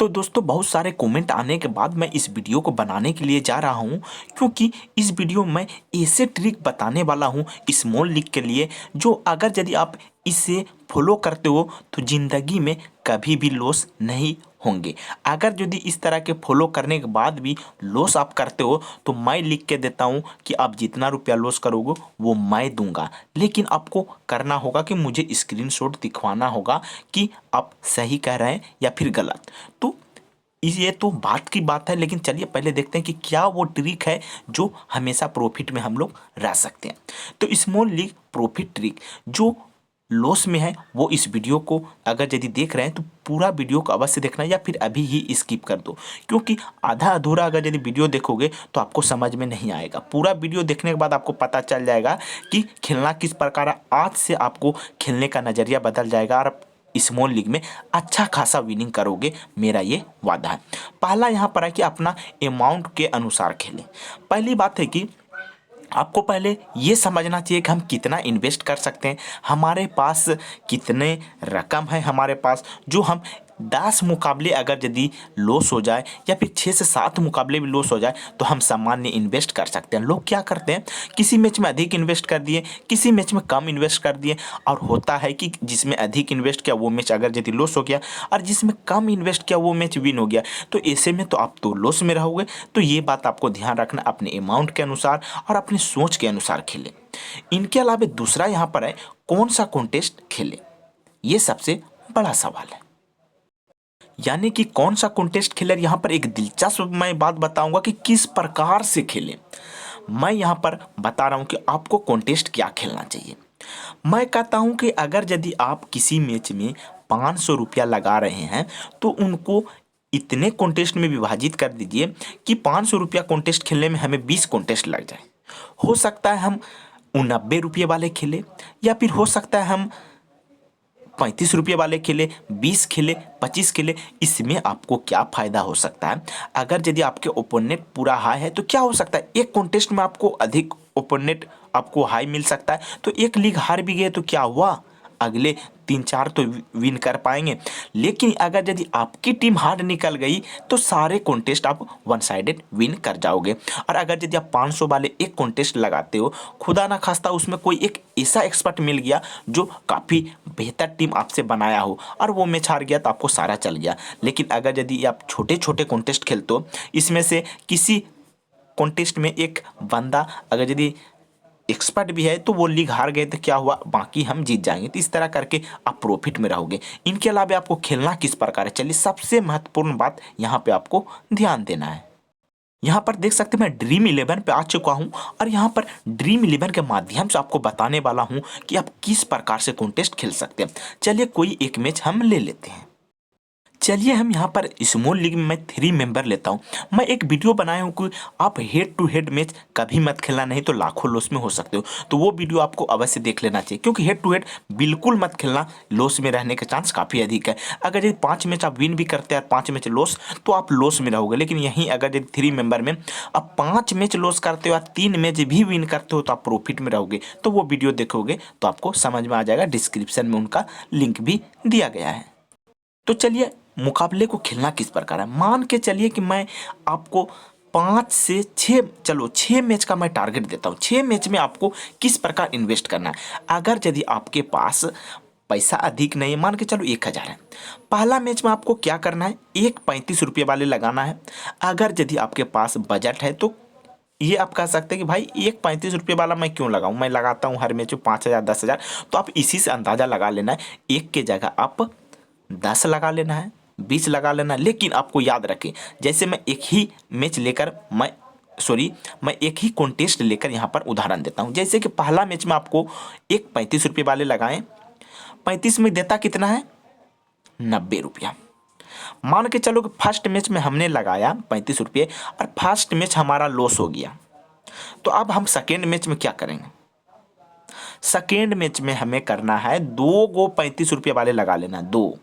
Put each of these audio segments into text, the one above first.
तो दोस्तों बहुत सारे कमेंट आने के बाद मैं इस वीडियो को बनाने के लिए जा रहा हूँ, क्योंकि इस वीडियो में ऐसे ट्रिक बताने वाला हूँ स्मॉल लीग के लिए, जो अगर यदि आप इसे फॉलो करते हो तो ज़िंदगी में कभी भी लॉस नहीं होंगे। अगर यदि इस तरह के फॉलो करने के बाद भी लॉस आप करते हो तो मैं लिख के देता हूँ कि आप जितना रुपया लॉस करोगे वो मैं दूंगा, लेकिन आपको करना होगा कि मुझे स्क्रीनशॉट दिखवाना होगा कि आप सही कह रहे हैं या फिर गलत। तो ये तो बात की बात है, लेकिन चलिए पहले देखते हैं कि क्या वो ट्रिक है जो हमेशा प्रॉफिट में हम लोग रह सकते हैं। तो स्मॉल लीग प्रॉफिट ट्रिक जो लॉस में है वो इस वीडियो को अगर यदि देख रहे हैं तो पूरा वीडियो को अवश्य देखना, या फिर अभी ही स्किप कर दो, क्योंकि आधा अधूरा अगर यदि वीडियो देखोगे तो आपको समझ में नहीं आएगा। पूरा वीडियो देखने के बाद आपको पता चल जाएगा कि खेलना किस प्रकार है। आज से आपको खेलने का नज़रिया बदल जाएगा और स्मॉल लीग में अच्छा खासा विनिंग करोगे, मेरा ये वादा है। पहला यहाँ पर है कि अपना अमाउंट के अनुसार खेलें। पहली बात है कि आपको पहले ये समझना चाहिए कि हम कितना इन्वेस्ट कर सकते हैं, हमारे पास कितने रकम है हमारे पास, जो हम 10 मुकाबले अगर यदि लॉस हो जाए या फिर 6 से 7 मुकाबले भी लॉस हो जाए तो हम सामान्य इन्वेस्ट कर सकते हैं। लोग क्या करते हैं, किसी मैच में अधिक इन्वेस्ट कर दिए, किसी मैच में कम इन्वेस्ट कर दिए, और होता है कि जिसमें अधिक इन्वेस्ट किया वो मैच अगर यदि लॉस हो गया और जिसमें कम इन्वेस्ट किया वो मैच विन हो गया, तो ऐसे में तो आप तो लॉस में रहोगे। तो ये बात आपको ध्यान रखना, अपने अमाउंट के अनुसार और अपनी सोच के अनुसार खेलें। इनके अलावा दूसरा यहाँ पर है कौन सा कॉन्टेस्ट खेलें, ये सबसे बड़ा सवाल है। यानी कि कौन सा कॉन्टेस्ट खेले। यहाँ पर एक दिलचस्प मैं बात बताऊंगा कि किस प्रकार से खेलें। मैं यहाँ पर बता रहा हूँ कि आपको कॉन्टेस्ट क्या खेलना चाहिए। मैं कहता हूँ कि अगर यदि आप किसी मैच में 500 रुपया लगा रहे हैं तो उनको इतने कॉन्टेस्ट में विभाजित कर दीजिए कि 500 रुपया कॉन्टेस्ट खेलने में हमें 20 कॉन्टेस्ट लग जाए। हो सकता है हम 90 रुपये वाले खेले, या फिर हो सकता है हम 35 रुपये वाले खेले, 20 खेले, 25 खेले। इसमें आपको क्या फ़ायदा हो सकता है, अगर यदि आपके ओपोनेंट पूरा हाई है तो क्या हो सकता है, एक कॉन्टेस्ट में आपको अधिक ओपोनेंट आपको हाई मिल सकता है, तो एक लीग हार भी गए तो क्या हुआ, अगले 3-4 तो विन कर पाएंगे। लेकिन अगर यदि आपकी टीम हार्ड निकल गई तो सारे कॉन्टेस्ट आप वन साइडेड विन कर जाओगे। और अगर यदि आप 500 वाले एक कॉन्टेस्ट लगाते हो, खुदा ना खास्ता उसमें कोई एक ऐसा एक्सपर्ट मिल गया जो काफ़ी बेहतर टीम आपसे बनाया हो और वो मैच हार गया तो आपको सारा चल गया। लेकिन अगर यदि आप छोटे छोटे कॉन्टेस्ट खेलते हो, इसमें से किसी कॉन्टेस्ट में एक बंदा अगर यदि एक्सपर्ट भी है तो वो लीग हार गए तो क्या हुआ, बाकी हम जीत जाएंगे। तो इस तरह करके आप प्रॉफिट में रहोगे। इनके अलावा आपको खेलना किस प्रकार है, चलिए सबसे महत्वपूर्ण बात यहाँ पे आपको ध्यान देना है। यहाँ पर देख सकते हैं मैं ड्रीम 11 पे आ चुका हूँ, और यहाँ पर ड्रीम 11 के माध्यम से आपको बताने वाला हूँ कि आप किस प्रकार से कॉन्टेस्ट खेल सकते हैं। चलिए कोई एक मैच हम ले लेते हैं। चलिए हम यहाँ पर स्मॉल लीग में मैं 3 मेंबर लेता हूँ। मैं एक वीडियो बनाया हूँ कि आप हेड टू हेड मैच कभी मत खेलना, नहीं तो लाखों लॉस में हो सकते हो। तो वो वीडियो आपको अवश्य देख लेना चाहिए, क्योंकि हेड टू हेड बिल्कुल मत खेलना, लॉस में रहने का चांस काफ़ी अधिक है। अगर यदि 5 मैच आप विन भी करते हैं और 5 मैच लॉस, तो आप लॉस में रहोगे। लेकिन यहीं अगर यदि 3 मेंबर में आप 5 मैच लॉस करते हो और 3 मैच भी विन करते हो तो आप प्रॉफिट में रहोगे। तो वो वीडियो देखोगे तो आपको समझ में आ जाएगा, डिस्क्रिप्शन में उनका लिंक भी दिया गया है। तो चलिए मुकाबले को खेलना किस प्रकार है, मान के चलिए कि मैं आपको 5 से 6, चलो 6 मैच का मैं टारगेट देता हूँ। 6 मैच में आपको किस प्रकार इन्वेस्ट करना है। अगर यदि आपके पास पैसा अधिक नहीं है, मान के चलो 1000 है, पहला मैच में आपको क्या करना है, एक 35 रुपये वाले लगाना है। अगर यदि आपके पास बजट है तो ये आप कह सकते हैं कि भाई एक 35 रुपये वाला मैं क्यों लगाऊं, मैं लगाता हूं हर मैच में 5000 10,000। तो आप इसी से अंदाज़ा लगा लेना है, एक के जगह आप 10 लगा लेना है, 20 लगा लेना। लेकिन आपको याद रखें, जैसे मैं एक ही मैच लेकर मैं एक ही कॉन्टेस्ट लेकर यहाँ पर उदाहरण देता हूँ। जैसे कि पहला मैच में आपको एक 35 रुपये वाले लगाएं, 35 में देता कितना है, 90 रुपया। मान के चलो कि फर्स्ट मैच में हमने लगाया 35 रुपये और फर्स्ट मैच हमारा लॉस हो गया, तो अब हम सेकेंड मैच में क्या करेंगे, सेकेंड मैच में हमें करना है 2 गो 35 रुपये वाले लगा लेना, 2।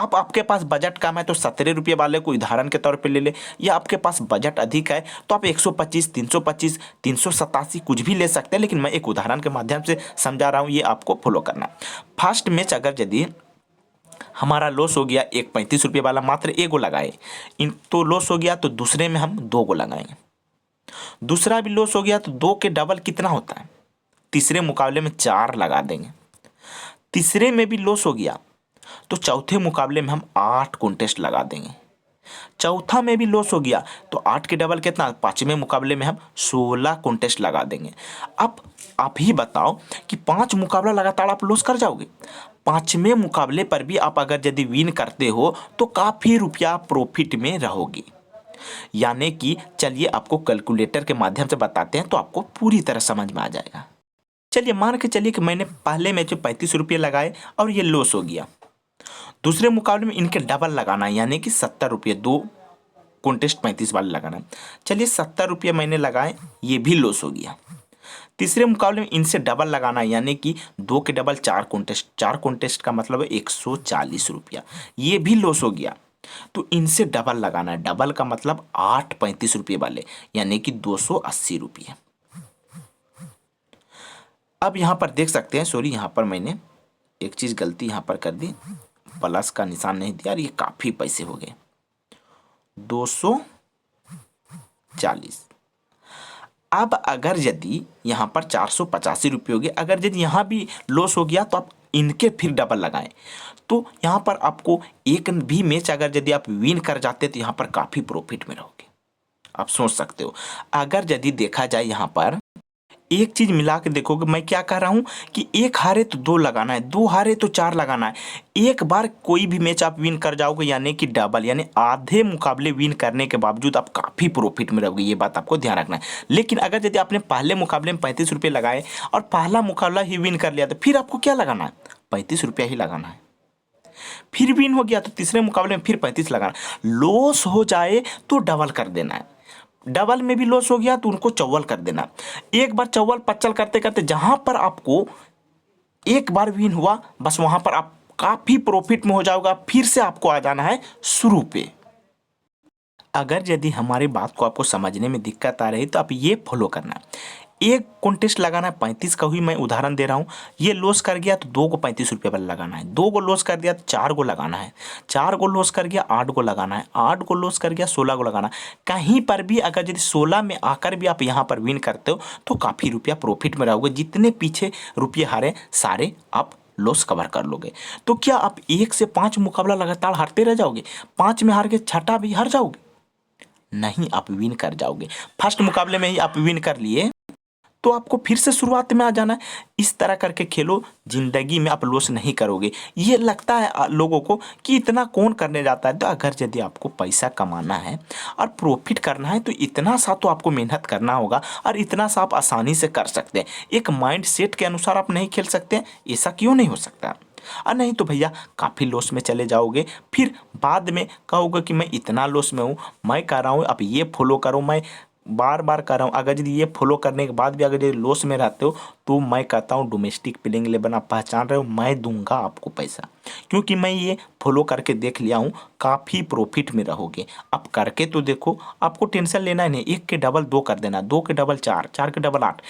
अब आपके पास बजट कम है तो 17 रुपये वाले को उदाहरण के तौर पे ले ले, या आपके पास बजट अधिक है तो आप 125, 325, 387 कुछ भी ले सकते हैं। लेकिन मैं एक उदाहरण के माध्यम से समझा रहा हूँ, ये आपको फॉलो करना। फर्स्ट मैच अगर यदि हमारा लॉस हो गया एक 35 रुपये वाला मात्र एगो लगाए, इन तो लॉस हो गया, तो दूसरे में हम 2 को लगाएंगे। दूसरा भी लॉस हो गया तो 2 के डबल कितना होता है, तीसरे मुकाबले में 4 लगा देंगे। तीसरे में भी लॉस हो गया तो चौथे मुकाबले में हम 8 कॉन्टेस्ट लगा देंगे। चौथा में भी लॉस हो गया तो 8 के डबल कितना, पांचवें मुकाबले में हम 16 कॉन्टेस्ट लगा देंगे। अब आप ही बताओ कि 5 मुकाबला लगातार आप लॉस कर जाओगे, पांचवें मुकाबले पर भी आप अगर यदि विन करते हो तो काफी रुपया प्रॉफिट में रहोगे। यानी कि चलिए आपको कैलकुलेटर के माध्यम से बताते हैं तो आपको पूरी तरह समझ में आ जाएगा। चलिए मान के चलिए कि मैंने पहले मैच में 35 रुपये लगाए और ये लॉस हो गया। दूसरे मुकाबले में इनके डबल लगाना है, यानी कि 70 रुपये, 2 कॉन्टेस्ट 35 वाले लगाना है। चलिए 70 रुपये मैंने लगाए, ये भी लॉस हो गया। तीसरे मुकाबले में इनसे डबल लगाना है, यानी कि 2 के डबल 4 कॉन्टेस्ट, 4 कॉन्टेस्ट का मतलब है 140 रुपया, ये भी लॉस हो गया। तो इनसे डबल लगाना है, डबल का मतलब 8 35 रुपये वाले, यानी कि 280 रुपये। अब यहाँ पर देख सकते हैं, सॉरी यहाँ पर मैंने एक चीज़ गलती यहाँ पर कर दी, प्लस का निशान नहीं दिया, और ये काफ़ी पैसे हो गए 240। अब अगर यदि यहाँ पर 485 रुपये हो गए, अगर यदि यहाँ भी लॉस हो गया तो आप इनके फिर डबल लगाएं, तो यहाँ पर आपको एक भी मैच अगर यदि आप विन कर जाते तो यहाँ पर काफ़ी प्रॉफिट में रहोगे। आप सोच सकते हो, अगर यदि देखा जाए यहाँ पर एक चीज मिला के देखोगे, मैं क्या कह रहा हूं कि एक हारे तो 2 लगाना है, 2 हारे तो 4 लगाना है। एक बार कोई भी मैच आप विन कर जाओगे, यानी कि डबल, यानी आधे मुकाबले विन करने के बावजूद आप काफी प्रॉफिट में रहोगे, ये बात आपको ध्यान रखना है। लेकिन अगर यदि आपने पहले मुकाबले में 35 रुपये लगाए और पहला मुकाबला ही विन कर लिया, तो फिर आपको क्या लगाना है, 35 रुपया ही लगाना है। फिर विन हो गया तो तीसरे मुकाबले में फिर 35 लगाना, लॉस हो जाए तो डबल कर देना है। डबल में भी लॉस हो गया तो उनको चौवल कर देना। एक बार चौवल पच्चल करते करते जहां पर आपको एक बार विन हुआ, बस वहां पर आप काफी प्रॉफिट में हो जाओगा, फिर से आपको आ जाना है शुरू पे। अगर यदि हमारी बात को आपको समझने में दिक्कत आ रही तो आप ये फॉलो करना, एक कॉन्टेस्ट लगाना है 35 का, ही मैं उदाहरण दे रहा हूँ। ये लॉस कर गया तो 2 को 35 रुपये वाला लगाना है, 2 को लॉस कर दिया तो 4 को लगाना है, 4 को लॉस कर गया 8 को लगाना है, 8 को लॉस कर गया 16 को लगाना है। कहीं पर भी अगर यदि 16 में आकर भी आप यहाँ पर विन करते हो तो काफ़ी रुपया प्रॉफिट में रहोगे, जितने पीछे रुपये हारे सारे आप लॉस कवर कर लोगे। तो क्या आप 1 से 5 मुकाबला लगातार हारते रह जाओगे, 5 में हार के छठा भी हार जाओगे? नहीं, आप विन कर जाओगे। फर्स्ट मुकाबले में ही आप विन कर लिए तो आपको फिर से शुरुआत में आ जाना है। इस तरह करके खेलो, जिंदगी में आप लॉस नहीं करोगे। ये लगता है लोगों को कि इतना कौन करने जाता है, तो अगर यदि आपको पैसा कमाना है और प्रॉफिट करना है तो इतना सा तो आपको मेहनत करना होगा, और इतना सा आप आसानी से कर सकते हैं। एक माइंड सेट के अनुसार आप नहीं खेल सकते हैं, ऐसा क्यों नहीं हो सकता? और नहीं तो भैया काफ़ी लॉस में चले जाओगे, फिर बाद में कहोगे कि मैं इतना लॉस में हूँ। मैं कह रहा हूँ आप ये फॉलो करो, मैं बार बार कर रहा हूँ। अगर यदि ये फॉलो करने के बाद भी अगर ये लॉस में रहते हो तो मैं कहता हूँ डोमेस्टिक प्लेइंग 11 आप पहचान रहे हो, मैं दूंगा आपको पैसा, क्योंकि मैं ये फॉलो करके देख लिया हूँ, काफ़ी प्रॉफिट में रहोगे। अब करके तो देखो, आपको टेंशन लेना ही नहीं। 1 के डबल 2 कर देना, 2 के डबल 4, 4 के डबल 8,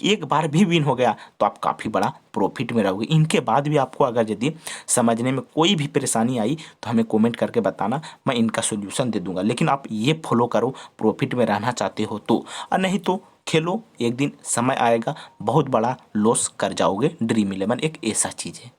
एक बार भी विन हो गया तो आप काफ़ी बड़ा प्रॉफिट में रहोगे। इनके बाद भी आपको अगर यदि समझने में कोई भी परेशानी आई तो हमें कमेंट करके बताना, मैं इनका सोल्यूशन दे दूंगा। लेकिन आप ये फॉलो करो, प्रॉफिट में रहना चाहते हो तो, और नहीं तो खेलो, एक दिन समय आएगा बहुत बड़ा लॉस कर जाओगे। ड्रीम 11 एक ऐसा चीज़ है।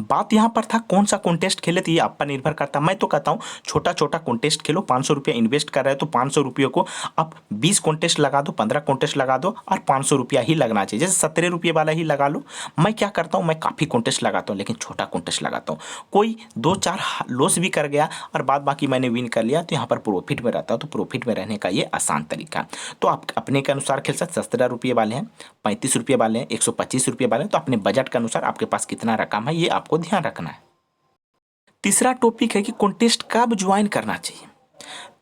बात यहाँ पर था कौन सा कॉन्टेस्ट खेले, तो ये आप पर निर्भर करता है। मैं तो कहता हूँ छोटा छोटा कॉन्टेस्ट खेलो। 500 रुपया इन्वेस्ट कर रहे हो तो 500 रुपये को आप 20 कॉन्टेस्ट लगा दो, 15 कॉन्टेस्ट लगा दो, और 500 रुपया ही लगना चाहिए। जैसे 17 रुपये वाला ही लगा लो। मैं क्या करता हूँ, मैं काफ़ी कॉन्टेस्ट लगाता हूँ, लेकिन छोटा कॉन्टेस्ट लगाता हूँ। कोई 2-4 लॉस भी कर गया और बाद बाकी मैंने विन कर लिया तो यहाँ पर प्रॉफिट में रहता हूँ। तो प्रॉफिट में रहने का ये आसान तरीका। तो आप अपने के अनुसार खेल सकते। 17 रुपये वाले हैं, 35 रुपये वाले हैं, 125 रुपये वाले हैं, तो अपने बजट के अनुसार आपके पास कितना रकम है ये आपको ध्यान रखना है। तीसरा टॉपिक है कि कॉन्टेस्ट कब ज्वाइन करना चाहिए।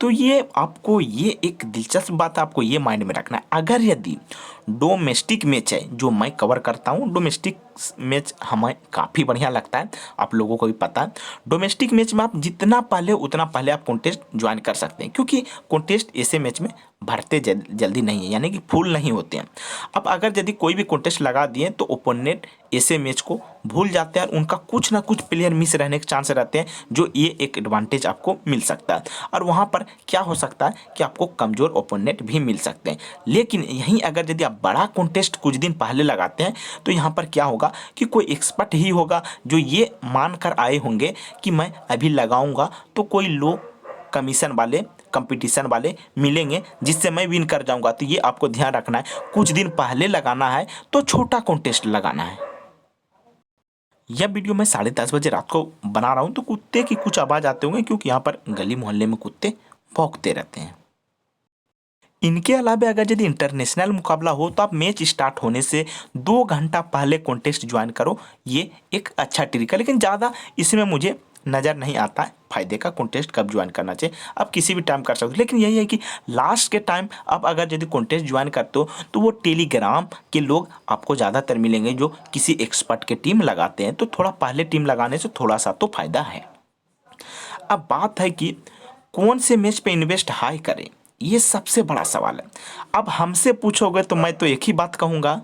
तो ये आपको ये एक दिलचस्प बात आपको ये माइंड में रखना है। अगर यदि डोमेस्टिक मैच है जो मैं कवर करता हूँ। डोमेस्टिक मैच हमें काफ़ी बढ़िया लगता है, आप लोगों को भी पता है। डोमेस्टिक मैच में आप जितना पहले उतना पहले आप कॉन्टेस्ट ज्वाइन कर सकते हैं, क्योंकि कॉन्टेस्ट ऐसे मैच में भरते जल्दी नहीं है, यानी कि फुल नहीं होते हैं। अब अगर यदि कोई भी कॉन्टेस्ट लगा दिए तो ओपोनेंट ऐसे मैच को भूल जाते हैं और उनका कुछ ना कुछ प्लेयर मिस रहने के चांस रहते हैं, जो ये एक एडवांटेज आपको मिल सकता है। और वहाँ पर क्या हो सकता है कि आपको कमज़ोर ओपोनेंट भी मिल सकते हैं। लेकिन यहीं अगर यदि आप बड़ा कॉन्टेस्ट कुछ दिन पहले लगाते हैं तो यहाँ पर क्या होगा कि कोई एक्सपर्ट ही होगा जो ये मान कर आए होंगे कि मैं अभी लगाऊंगा तो कोई लो कमीशन वाले कंपटीशन वाले मिलेंगे जिससे मैं विन कर जाऊंगा। तो ये आपको ध्यान रखना है, कुछ दिन पहले लगाना है तो छोटा कॉन्टेस्ट लगाना है। यह वीडियो मैं 10:30 बजे रात को बना रहा हूँ, तो कुत्ते की कुछ आवाज़ आते होंगे क्योंकि यहाँ पर गली मोहल्ले में कुत्ते भौंकते रहते हैं। इनके अलावा अगर यदि इंटरनेशनल मुकाबला हो तो आप मैच स्टार्ट होने से 2 घंटा पहले कॉन्टेस्ट ज्वाइन करो, ये एक अच्छा ट्रिक है। लेकिन ज़्यादा इसमें मुझे नज़र नहीं आता है फायदे का कॉन्टेस्ट कब ज्वाइन करना चाहिए। आप किसी भी टाइम कर सकते हो, लेकिन यही है कि लास्ट के टाइम आप अगर यदि कॉन्टेस्ट ज्वाइन करते हो तो वो टेलीग्राम के लोग आपको ज़्यादातर मिलेंगे जो किसी एक्सपर्ट के टीम लगाते हैं, तो थोड़ा पहले टीम लगाने से थोड़ा सा तो फायदा है। अब बात है कि कौन से मैच पे इन्वेस्ट हाई करें, ये सबसे बड़ा सवाल है। अब हमसे पूछोगे तो मैं तो एक ही बात कहूँगा,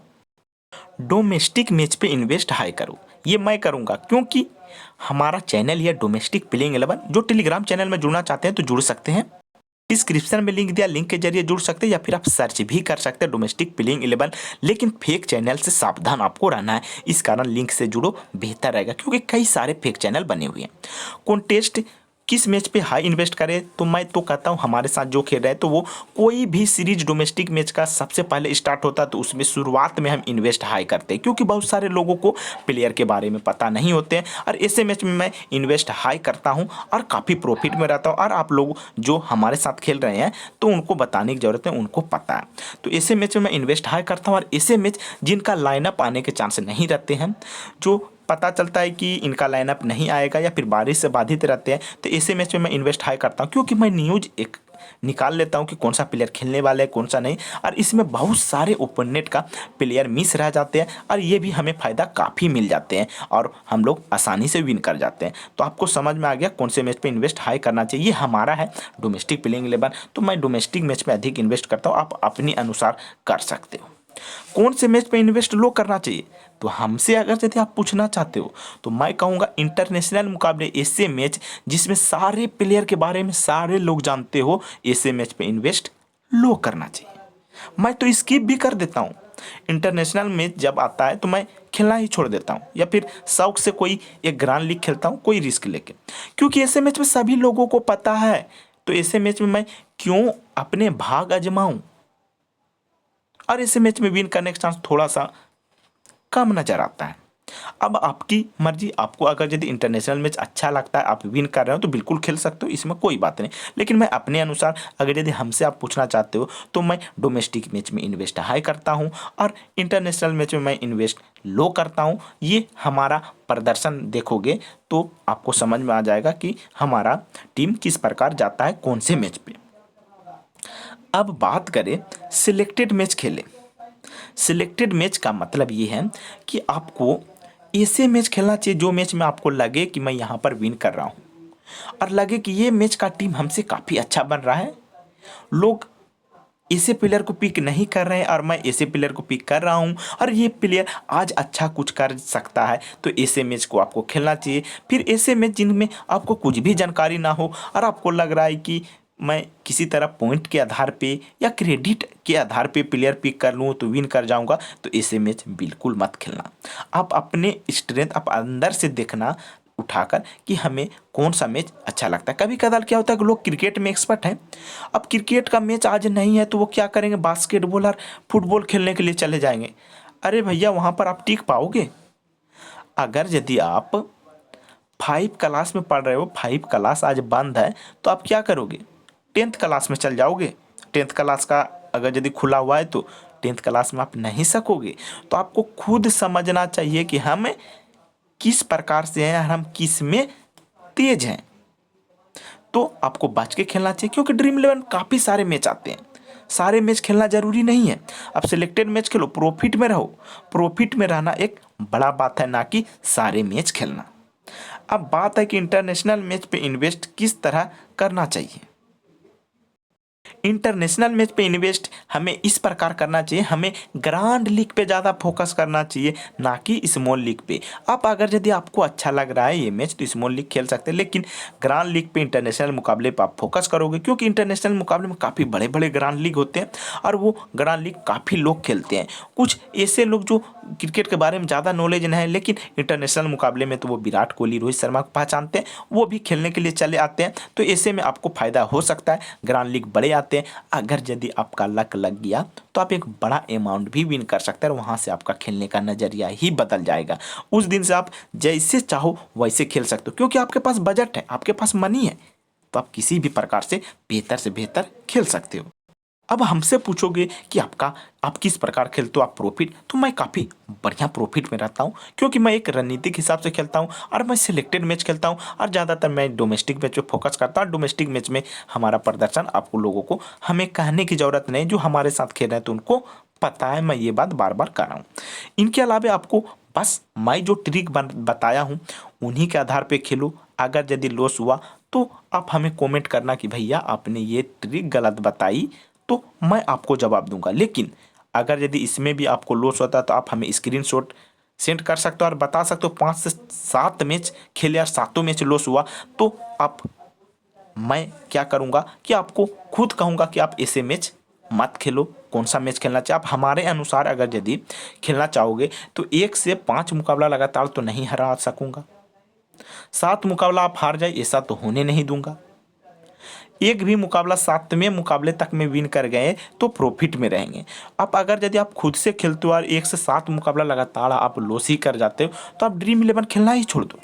डोमेस्टिक मैच पे इन्वेस्ट हाई करो। ये मैं करूँगा क्योंकि हमारा चैनल है डोमेस्टिक प्लेइंग 11। जो टेलीग्राम चैनल में जुड़ना चाहते हैं तो जुड़ सकते हैं, डिस्क्रिप्शन में लिंक दिया, लिंक के जरिए जुड़ सकते हैं, या फिर आप सर्च भी कर सकते हैं डोमेस्टिक प्लेइंग 11। लेकिन फेक चैनल से सावधान आपको रहना है, इस कारण लिंक से जुड़ो बेहतर रहेगा, क्योंकि कई सारे फेक चैनल बने हुए हैं। कॉन्टेस्ट किस मैच पे हाई इन्वेस्ट करें, तो मैं तो कहता हूँ हमारे साथ जो खेल रहे हैं तो वो कोई भी सीरीज डोमेस्टिक मैच का सबसे पहले स्टार्ट होता है तो उसमें शुरुआत में हम इन्वेस्ट हाई करते हैं, क्योंकि बहुत सारे लोगों को प्लेयर के बारे में पता नहीं होते हैं। और ऐसे मैच में मैं इन्वेस्ट हाई करता हूँ और काफ़ी प्रॉफिट में रहता हूँ, और आप लोग जो हमारे साथ खेल रहे हैं तो उनको बताने की ज़रूरत है, उनको पता है। तो ऐसे मैच में मैं इन्वेस्ट हाई करता हूँ, और ऐसे मैच जिनका लाइनअप आने के चांस नहीं रहते हैं, जो पता चलता है कि इनका लाइनअप नहीं आएगा या फिर बारिश से बाधित रहते हैं, तो ऐसे मैच में मैं इन्वेस्ट हाई करता हूँ, क्योंकि मैं न्यूज़ एक निकाल लेता हूँ कि कौन सा प्लेयर खेलने वाला है कौन सा नहीं। और इसमें बहुत सारे ओपोनेंट का प्लेयर मिस रह जाते हैं, और ये भी हमें फ़ायदा काफ़ी मिल जाते हैं और हम लोग आसानी से विन कर जाते हैं। तो आपको समझ में आ गया कौन से मैच पे इन्वेस्ट हाई करना चाहिए। ये हमारा है डोमेस्टिक प्लेइंग 11, तो मैं डोमेस्टिक मैच में अधिक इन्वेस्ट करता हूँ, आप अपने अनुसार कर सकते हो। कौन से मैच पे इन्वेस्ट लो करना चाहिए, तो हमसे अगर यदि आप पूछना चाहते हो तो मैं कहूँगा इंटरनेशनल मुकाबले, ऐसे मैच जिसमें सारे प्लेयर के बारे में सारे लोग जानते हो, ऐसे मैच पे इन्वेस्ट लो करना चाहिए। मैं तो स्किप भी कर देता हूँ, इंटरनेशनल मैच जब आता है तो मैं खेलना ही छोड़ देता हूँ, या फिर शौक से कोई एक ग्रांड लीग खेलता हूँ कोई रिस्क लेके, क्योंकि ऐसे मैच में सभी लोगों को पता है। तो ऐसे मैच में मैं क्यों अपने भाग आजमाऊं, और ऐसे मैच में विन करने का चांस थोड़ा सा कम नजर आता है। अब आपकी मर्जी, आपको अगर यदि इंटरनेशनल मैच अच्छा लगता है, आप विन कर रहे हो तो बिल्कुल खेल सकते हो, इसमें कोई बात नहीं। लेकिन मैं अपने अनुसार, अगर यदि हमसे आप पूछना चाहते हो तो मैं डोमेस्टिक मैच में इन्वेस्ट हाई करता हूं और इंटरनेशनल मैच में मैं इन्वेस्ट लो करता हूं। ये हमारा प्रदर्शन देखोगे तो आपको समझ में आ जाएगा कि हमारा टीम किस प्रकार जाता है कौन से मैच पे। अब बात करें सिलेक्टेड मैच खेलें। सिलेक्टेड मैच का मतलब ये है कि आपको ऐसे मैच खेलना चाहिए जो मैच में आपको लगे कि मैं यहाँ पर विन कर रहा हूँ, और लगे कि ये मैच का टीम हमसे काफ़ी अच्छा बन रहा है, लोग ऐसे प्लेयर को पिक नहीं कर रहे हैं और मैं ऐसे प्लेयर को पिक कर रहा हूँ, और ये प्लेयर आज अच्छा कुछ कर सकता है, तो ऐसे मैच को आपको खेलना चाहिए। फिर ऐसे मैच जिनमें आपको कुछ भी जानकारी ना हो और आपको लग रहा है कि मैं किसी तरह पॉइंट के आधार पे या क्रेडिट के आधार पे प्लेयर पिक कर लूँ तो विन कर जाऊंगा, तो ऐसे मैच बिल्कुल मत खेलना। आप अपने स्ट्रेंथ, आप अंदर से देखना उठाकर कि हमें कौन सा मैच अच्छा लगता है। कभी कदार क्या होता है कि लोग क्रिकेट में एक्सपर्ट हैं, अब क्रिकेट का मैच आज नहीं है तो वो क्या करेंगे, बास्केटबॉल और फुटबॉल खेलने के लिए चले जाएंगे। अरे भैया, वहाँ पर आप टिक पाओगे? अगर यदि आप 5 क्लास में पढ़ रहे हो, 5 क्लास आज बंद है, तो आप क्या करोगे, 10th क्लास में चल जाओगे। 10th क्लास का अगर यदि खुला हुआ है तो 10th क्लास में आप नहीं सकोगे। तो आपको खुद समझना चाहिए कि हम किस प्रकार से हैं और हम किस में तेज हैं। तो आपको बच के खेलना चाहिए, क्योंकि ड्रीम 11 काफ़ी सारे मैच आते हैं, सारे मैच खेलना जरूरी नहीं है। आप सिलेक्टेड मैच खेलो, प्रॉफिट में रहो। प्रॉफिट में रहना एक बड़ा बात है, ना कि सारे मैच खेलना। अब बात है कि इंटरनेशनल मैच पे इन्वेस्ट किस तरह करना चाहिए। इंटरनेशनल मैच पे इन्वेस्ट हमें इस प्रकार करना चाहिए, हमें ग्रांड लीग पे ज़्यादा फोकस करना चाहिए, ना कि स्मॉल लीग पे। आप अगर यदि आपको अच्छा लग रहा है ये मैच तो स्मॉल लीग खेल सकते हैं, लेकिन ग्रांड लीग पे इंटरनेशनल मुकाबले पे आप फोकस करोगे, क्योंकि इंटरनेशनल मुकाबले में काफ़ी बड़े बड़े ग्रांड लीग होते हैं और वो ग्रांड लीग काफ़ी लोग खेलते हैं। कुछ ऐसे लोग जो क्रिकेट के बारे में ज़्यादा नॉलेज नहीं है, लेकिन इंटरनेशनल मुकाबले में तो वो विराट कोहली, रोहित शर्मा को पहचानते हैं, वो भी खेलने के लिए चले आते हैं। तो ऐसे में आपको फ़ायदा हो सकता है। ग्रांड लीग बड़े आते हैं, अगर यदि आपका लक लग गया तो आप एक बड़ा अमाउंट भी विन कर सकते हैं और वहाँ से आपका खेलने का नज़रिया ही बदल जाएगा। उस दिन से आप जैसे चाहो वैसे खेल सकते हो, क्योंकि आपके पास बजट है, आपके पास मनी है, तो आप किसी भी प्रकार से बेहतर खेल सकते हो। अब हमसे पूछोगे कि आप किस प्रकार खेलते हो, आप प्रॉफिट, तो मैं काफ़ी बढ़िया प्रॉफिट में रहता हूँ, क्योंकि मैं एक रणनीतिक हिसाब से खेलता हूँ और मैं सिलेक्टेड मैच खेलता हूँ और ज़्यादातर मैं डोमेस्टिक मैच पे फोकस करता हूँ। डोमेस्टिक मैच में हमारा प्रदर्शन आपको लोगों को हमें कहने की ज़रूरत नहीं, जो हमारे साथ खेल रहे हैं तो उनको पता है, मैं ये बात बार बार कर रहा हूँ। इनके अलावा आपको बस मैं जो ट्रिक बताया हूँ उन्हीं के आधार पर खेलो। अगर यदि लॉस हुआ तो आप हमें कमेंट करना कि भैया आपने ये ट्रिक गलत बताई, तो मैं आपको जवाब दूंगा। लेकिन अगर यदि इसमें भी आपको लॉस होता है तो आप हमें स्क्रीनशॉट सेंड कर सकते हो और बता सकते हो 5 से 7 मैच खेले और सातों मैच लॉस हुआ, तो आप मैं क्या करूंगा कि आपको खुद कहूंगा कि आप ऐसे मैच मत खेलो। कौन सा मैच खेलना चाहिए आप हमारे अनुसार, अगर यदि खेलना चाहोगे तो 1 से 5 मुकाबला लगातार तो नहीं हरा सकूंगा, 7 मुकाबला आप हार जाए ऐसा तो होने नहीं दूंगा। एक भी मुकाबला 7वें मुकाबले तक में विन कर गए तो प्रॉफिट में रहेंगे। अब अगर यदि आप खुद से खेलते हो और 1 से 7 मुकाबला लगातार आप लॉस ही कर जाते हो तो आप ड्रीम 11 खेलना ही छोड़ दो।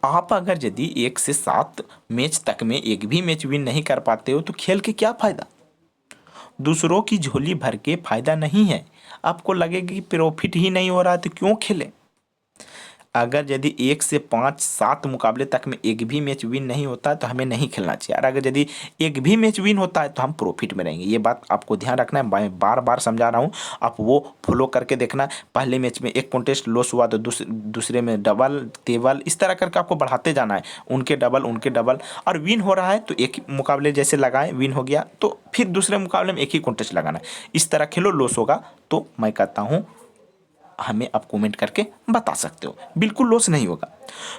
आप अगर यदि 1 से 7 मैच तक में एक भी मैच विन नहीं कर पाते हो तो खेल के क्या फायदा। दूसरों की झोली भर के फायदा नहीं है। आपको लगेगा कि प्रॉफिट ही नहीं हो रहा है तो क्यों खेले। अगर यदि 1 से 5 7 मुकाबले तक में एक भी मैच विन नहीं होता है तो हमें नहीं खेलना चाहिए, और अगर यदि एक भी मैच विन होता है तो हम प्रॉफिट में रहेंगे। ये बात आपको ध्यान रखना है, मैं बार बार समझा रहा हूँ, आप वो फॉलो करके देखना। पहले मैच में एक कॉन्टेस्ट लॉस हुआ तो दूसरे में डबल टेबल इस तरह करके आपको बढ़ाते जाना है, उनके डबल, और विन हो रहा है तो एक मुकाबले जैसे लगाएं, विन हो गया तो फिर दूसरे मुकाबले में एक ही कॉन्टेस्ट लगाना है। इस तरह खेलो, लॉस होगा तो मैं कहता हूँ हमें आप कमेंट करके बता सकते हो, बिल्कुल लॉस नहीं होगा।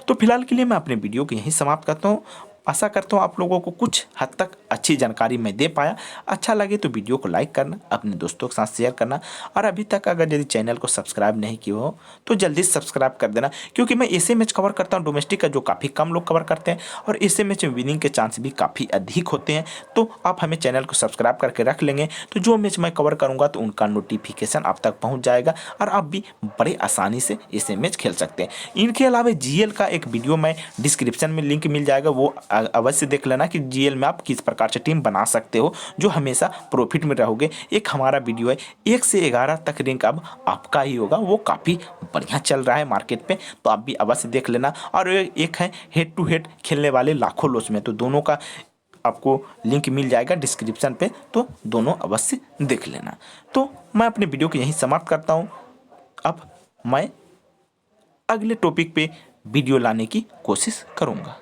तो फिलहाल के लिए मैं अपने वीडियो को यहीं समाप्त करता हूँ। आशा करता हूँ आप लोगों को कुछ हद तक अच्छी जानकारी मैं दे पाया। अच्छा लगे तो वीडियो को लाइक करना, अपने दोस्तों के साथ शेयर करना, और अभी तक अगर यदि चैनल को सब्सक्राइब नहीं किया हो तो जल्दी सब्सक्राइब कर देना, क्योंकि मैं ऐसे मैच कवर करता हूँ डोमेस्टिक का जो काफ़ी कम लोग कवर करते हैं, और ऐसे मैच में विनिंग के चांस भी काफ़ी अधिक होते हैं। तो आप हमें चैनल को सब्सक्राइब करके रख लेंगे तो जो मैच मैं कवर करूँगा तो उनका नोटिफिकेशन आप तक पहुँच जाएगा और आप भी बड़े आसानी से ऐसे मैच खेल सकते हैं। इनके अलावा जीएल का एक वीडियो मैं डिस्क्रिप्शन में लिंक मिल जाएगा, वो अवश्य देख लेना कि जीएल में आप किस प्रकार से टीम बना सकते हो जो हमेशा प्रॉफिट में रहोगे। एक हमारा वीडियो है 1 से 11 तक रैंक अब आपका ही होगा, वो काफ़ी बढ़िया चल रहा है मार्केट पे, तो आप भी अवश्य देख लेना। और एक है हेड टू हेड खेलने वाले लाखों लॉस में, तो दोनों का आपको लिंक मिल जाएगा डिस्क्रिप्शन पे, तो दोनों अवश्य देख लेना। तो मैं अपने वीडियो को यहीं समाप्त करता हूँ। अब मैं अगले टॉपिक पे वीडियो लाने की कोशिश करूँगा।